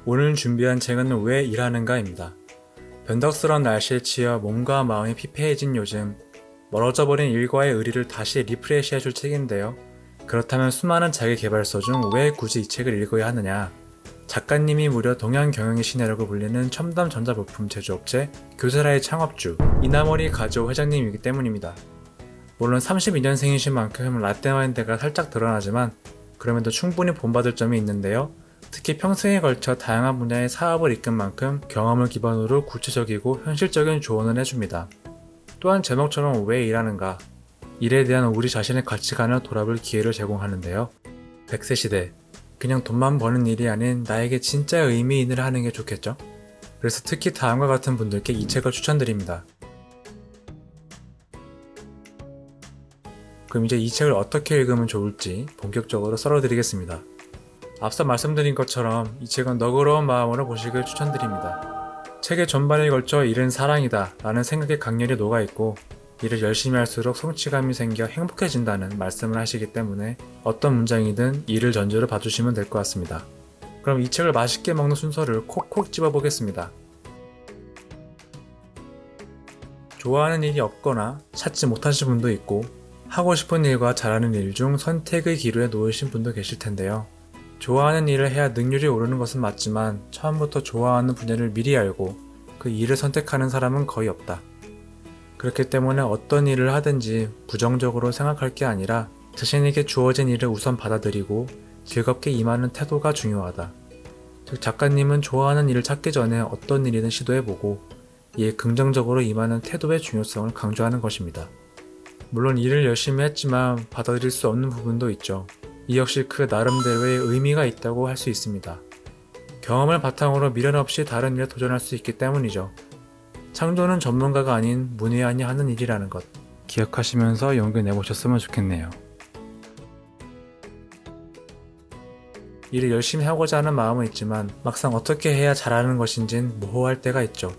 오늘 준비한 책은 왜 일하는가입니다. 변덕스러운 날씨에 치여 몸과 마음이 피폐해진 요즘, 멀어져 버린 일과의 의리를 다시 리프레시해줄 책인데요. 그렇다면 수많은 자기계발서 중 왜 굳이 이 책을 읽어야 하느냐? 작가님이 무려 동양경영의 신이라고 불리는 첨단 전자부품 제조업체 교세라의 창업주 이나모리 가즈오 회장님이기 때문입니다. 물론 32년생이신 만큼 라떼마인드가 살짝 드러나지만 그럼에도 충분히 본받을 점이 있는데요. 특히 평생에 걸쳐 다양한 분야의 사업을 이끈 만큼 경험을 기반으로 구체적이고 현실적인 조언을 해줍니다. 또한 제목처럼 왜 일하는가? 일에 대한 우리 자신의 가치관을 돌아볼 기회를 제공하는데요. 100세 시대, 그냥 돈만 버는 일이 아닌 나에게 진짜 의미 있는 일을 하는 게 좋겠죠? 그래서 특히 다음과 같은 분들께 이 책을 추천드립니다. 그럼 이제 이 책을 어떻게 읽으면 좋을지 본격적으로 썰어드리겠습니다. 앞서 말씀드린 것처럼 이 책은 너그러운 마음으로 보시길 추천드립니다. 책의 전반에 걸쳐 일은 사랑이다 라는 생각이 강렬히 녹아있고 일을 열심히 할수록 성취감이 생겨 행복해진다는 말씀을 하시기 때문에 어떤 문장이든 일을 전제로 봐주시면 될 것 같습니다. 그럼 이 책을 맛있게 먹는 순서를 콕콕 집어보겠습니다. 좋아하는 일이 없거나 찾지 못하신 분도 있고 하고 싶은 일과 잘하는 일 중 선택의 기로에 놓이신 분도 계실 텐데요. 좋아하는 일을 해야 능률이 오르는 것은 맞지만 처음부터 좋아하는 분야를 미리 알고 그 일을 선택하는 사람은 거의 없다. 그렇기 때문에 어떤 일을 하든지 부정적으로 생각할 게 아니라 자신에게 주어진 일을 우선 받아들이고 즐겁게 임하는 태도가 중요하다. 즉 작가님은 좋아하는 일을 찾기 전에 어떤 일이든 시도해보고 이에 긍정적으로 임하는 태도의 중요성을 강조하는 것입니다. 물론 일을 열심히 했지만 받아들일 수 없는 부분도 있죠. 이 역시 그 나름대로의 의미가 있다고 할 수 있습니다. 경험을 바탕으로 미련 없이 다른 일에 도전할 수 있기 때문이죠. 창조는 전문가가 아닌 문외한이 하는 일이라는 것 기억하시면서 용기 내보셨으면 좋겠네요. 일을 열심히 하고자 하는 마음은 있지만 막상 어떻게 해야 잘하는 것인진 모호할 때가 있죠.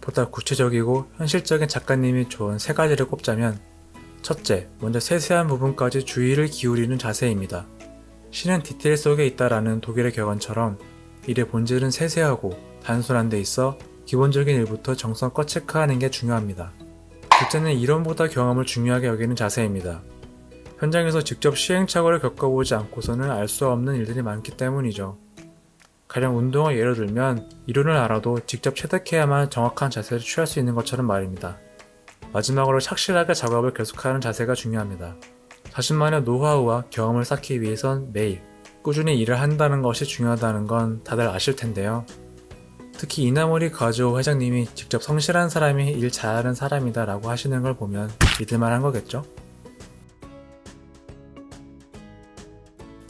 보다 구체적이고 현실적인 작가님이 좋은 3가지를 꼽자면 첫째, 먼저 세세한 부분까지 주의를 기울이는 자세입니다. 신은 디테일 속에 있다라는 독일의 격언처럼 일의 본질은 세세하고 단순한 데 있어 기본적인 일부터 정성껏 체크하는 게 중요합니다. 둘째는 이론보다 경험을 중요하게 여기는 자세입니다. 현장에서 직접 시행착오를 겪어보지 않고서는 알 수 없는 일들이 많기 때문이죠. 가령 운동을 예로 들면 이론을 알아도 직접 체득해야만 정확한 자세를 취할 수 있는 것처럼 말입니다. 마지막으로 착실하게 작업을 계속하는 자세가 중요합니다. 자신만의 노하우와 경험을 쌓기 위해선 매일 꾸준히 일을 한다는 것이 중요하다는 건 다들 아실 텐데요. 특히 이나모리 가즈오 회장님이 직접 성실한 사람이 일 잘하는 사람이다 라고 하시는 걸 보면 믿을만한 거겠죠?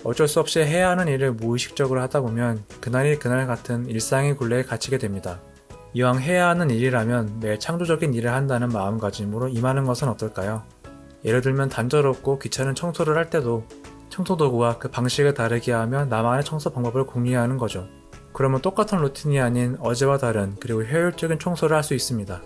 어쩔 수 없이 해야 하는 일을 무의식적으로 하다 보면 그날이 그날 같은 일상의 굴레에 갇히게 됩니다. 이왕 해야 하는 일이라면 매일 창조적인 일을 한다는 마음가짐으로 임하는 것은 어떨까요? 예를 들면 단조롭고 귀찮은 청소를 할 때도 청소도구와 그 방식을 다르게 하며 나만의 청소 방법을 공유하는 거죠. 그러면 똑같은 루틴이 아닌 어제와 다른 그리고 효율적인 청소를 할 수 있습니다.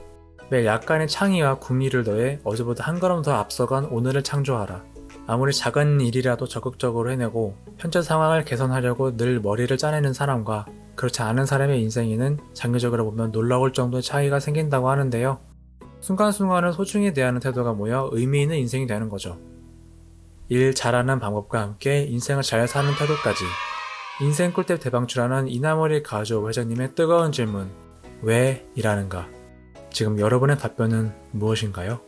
매일 약간의 창의와 궁리를 더해 어제보다 한 걸음 더 앞서간 오늘을 창조하라. 아무리 작은 일이라도 적극적으로 해내고 현재 상황을 개선하려고 늘 머리를 짜내는 사람과 그렇지 않은 사람의 인생에는 장기적으로 보면 놀라울 정도의 차이가 생긴다고 하는데요. 순간순간을 소중히 대하는 태도가 모여 의미 있는 인생이 되는 거죠. 일 잘하는 방법과 함께 인생을 잘 사는 태도까지. 인생 꿀팁 대방출하는 이나모리 가즈오 회장님의 뜨거운 질문, 왜 일하는가? 지금 여러분의 답변은 무엇인가요?